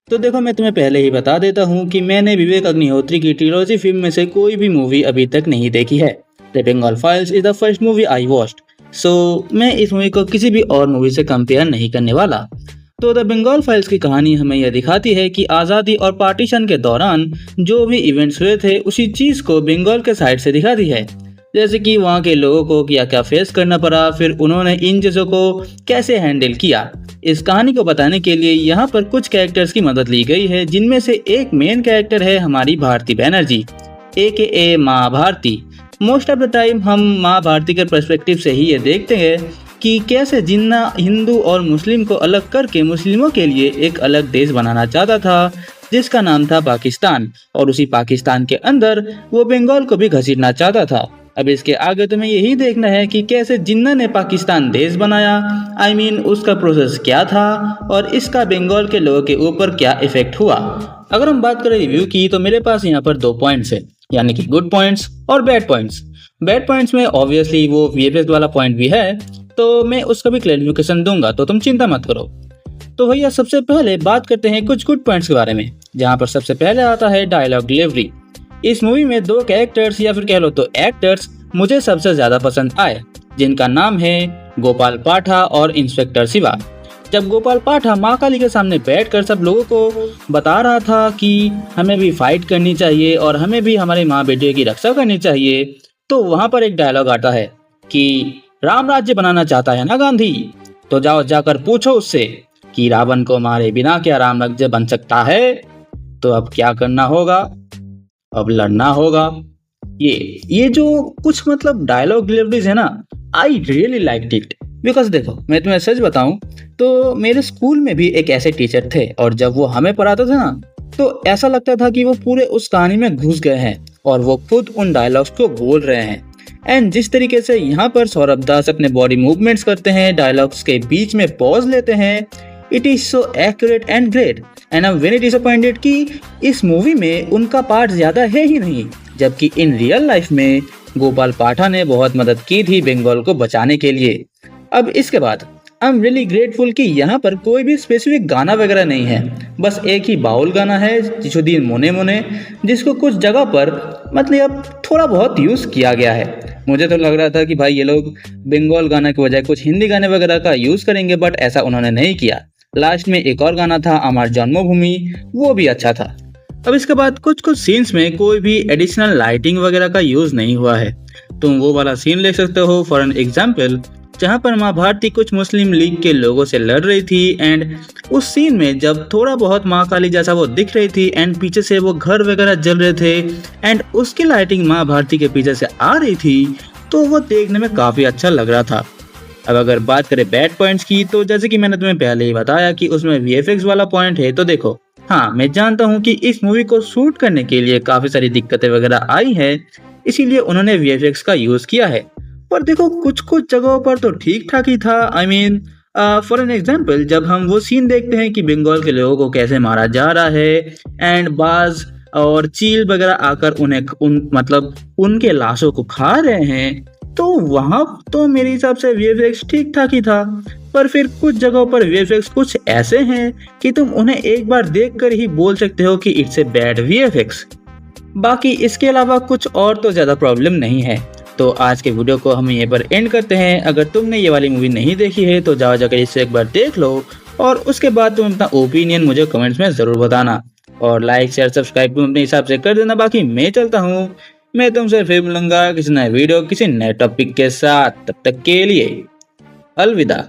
तो देखो, मैं तुम्हें पहले ही बता देता हूँ कि मैंने विवेक अग्निहोत्री की ट्रिलॉजी फिल्म में से कोई भी मूवी अभी तक नहीं देखी है। The Bengal files is the first movie I watched. So मैं इस मूवी को किसी भी और मूवी से कंपेयर नहीं करने वाला। तो द बंगाल फाइल्स की कहानी हमें यह दिखाती है कि आज़ादी और पार्टीशन के दौरान जो भी इवेंट्स हुए थे उसी चीज़ को बंगाल के साइड से दिखाती है। जैसे कि वहाँ के लोगों को क्या क्या फेस करना पड़ा, फिर उन्होंने इन चीज़ों को कैसे हैंडल किया। इस कहानी को बताने के लिए यहाँ पर कुछ कैरेक्टर्स की मदद ली गई है, जिनमें से एक मेन कैरेक्टर है हमारी Bharti Banerjee AKA Maa Bharti. Most of the time हम माँ भारती के पर्सपेक्टिव से ही ये देखते हैं कि कैसे जिन्ना हिंदू और मुस्लिम को अलग करके मुस्लिमों के लिए एक अलग देश बनाना चाहता था, जिसका नाम था पाकिस्तान, और उसी पाकिस्तान के अंदर वो बंगाल को भी घसीटना चाहता था। अब इसके आगे तुम्हें यही देखना है कि कैसे जिन्ना ने पाकिस्तान देश बनाया, उसका प्रोसेस क्या था और इसका बंगाल के लोगों के ऊपर क्या इफेक्ट हुआ। अगर हम बात करें रिव्यू की, तो मेरे पास यहाँ पर 2 पॉइंट्स है, यानी कि गुड पॉइंट्स और बैड पॉइंट्स। बैड पॉइंट्स में ऑब्वियसली वो VFX वाला पॉइंट भी है, तो मैं उसका भी क्लैरिफिकेशन दूंगा, तो तुम चिंता मत करो। तो भैया सबसे पहले बात करते हैं कुछ गुड पॉइंट्स के बारे में, जहाँ पर सबसे पहले आता है डायलॉग डिलीवरी। इस मूवी में 2 कैरेक्टर्स या फिर कह लो तो एक्टर्स मुझे सबसे ज्यादा पसंद आए, जिनका नाम है गोपाल पाठा और इंस्पेक्टर शिवा। जब गोपाल पाठा माँ काली के सामने बैठकर सब लोगों को बता रहा था कि हमें भी फाइट करनी चाहिए और हमें भी हमारे माँ बेटे की रक्षा करनी चाहिए, तो वहाँ पर एक डायलॉग आता है कि राम राज्य बनाना चाहता है ना गांधी, तो जाओ जाकर पूछो उससे कि रावण को मारे बिना क्या राम राज्य बन सकता है। तो अब क्या करना होगा, अब लड़ना होगा। ये जो कुछ मतलब डायलॉग डिलीवरीज है ना, I really liked it. Because देखो, मैं तुम्हें सच बताऊं तो मेरे स्कूल में भी एक ऐसे टीचर थे, और जब वो हमें पढ़ाते थे ना, तो ऐसा लगता था कि वो पूरे उस कहानी में घुस गए हैं और वो खुद उन डायलॉग्स को बोल रहे हैं। एंड जिस तरीके से यहाँ पर सौरभ दास अपने बॉडी मूवमेंट्स करते हैं, डायलॉग्स के बीच में पॉज लेते हैं, it is so accurate and great. And I am very disappointed कि इस मूवी में उनका पार्ट ज्यादा है ही नहीं, जबकि इन रियल लाइफ में गोपाल पाठा ने बहुत मदद की थी बंगाल को बचाने के लिए। अब इसके बाद आई एम रियली ग्रेटफुल कि यहाँ पर कोई भी स्पेसिफिक गाना वगैरह नहीं है, बस एक ही बाउल गाना है जिसुद्दीन मोने मोने, जिसको कुछ जगह पर मतलब थोड़ा बहुत यूज़ किया गया है। मुझे तो लग रहा था कि भाई ये लोग बंगाल गाना के बजाय कुछ हिंदी गाने वगैरह का यूज़ करेंगे, बट ऐसा उन्होंने नहीं किया। लास्ट में एक और गाना था अमर जन्मभूमि, वो भी अच्छा था। अब इसके बाद कुछ सीन्स में कोई भी एडिशनल लाइटिंग वगैरह का यूज नहीं हुआ है। तुम वो वाला सीन ले सकते हो फॉर एन एग्जाम्पल, जहाँ पर माँ भारती कुछ मुस्लिम लीग के लोगों से लड़ रही थी, एंड उस सीन में जब थोड़ा बहुत माँ काली जैसा वो दिख रही थी एंड पीछे से वो घर वगैरह जल रहे थे एंड उसकी लाइटिंग माँ भारती के पीछे से आ रही थी, तो वो देखने में काफी अच्छा लग रहा था। अब अगर बात करें बैड पॉइंट्स की, तो जैसे कि मैंने तुम्हें पहले ही बताया कि उसमें VFX वाला पॉइंट है। तो देखो, हाँ मैं जानता हूँ कि इस मूवी को शूट करने के लिए काफी सारी दिक्कतें वगैरह आई है, इसीलिए उन्होंने VFX का यूज किया है। पर देखो, कुछ जगहों पर तो ठीक ठाक ही था। फॉर एन एग्जाम्पल, जब हम वो सीन देखते हैं कि बंगाल के लोगों को कैसे मारा जा रहा है एंड बाज और चील वगैरह आकर उनके लाशों को खा रहे हैं, तो वहां तो मेरे हिसाब से VFX ठीक ठाक ही था। पर फिर कुछ जगहों पर VFX कुछ ऐसे हैं कि तुम उन्हें एक बार देखकर ही बोल सकते हो कि इट्स ए बैड VFX। बाकी इसके अलावा कुछ और तो ज्यादा प्रॉब्लम नहीं है। तो आज के वीडियो को हम यहीं पर एंड करते हैं। अगर तुमने ये वाली मूवी नहीं देखी है तो जाओ जाकर इसे एक बार देख लो, और उसके बाद तुम अपना ओपिनियन मुझे कमेंट्स में जरूर बताना, और लाइक शेयर सब्सक्राइब तुम अपने हिसाब से कर देना। बाकी मैं चलता हूँ, मैं तुमसे फिर मिलूंगा किसी नए वीडियो किसी नए टॉपिक के साथ। तब तक के लिए अलविदा।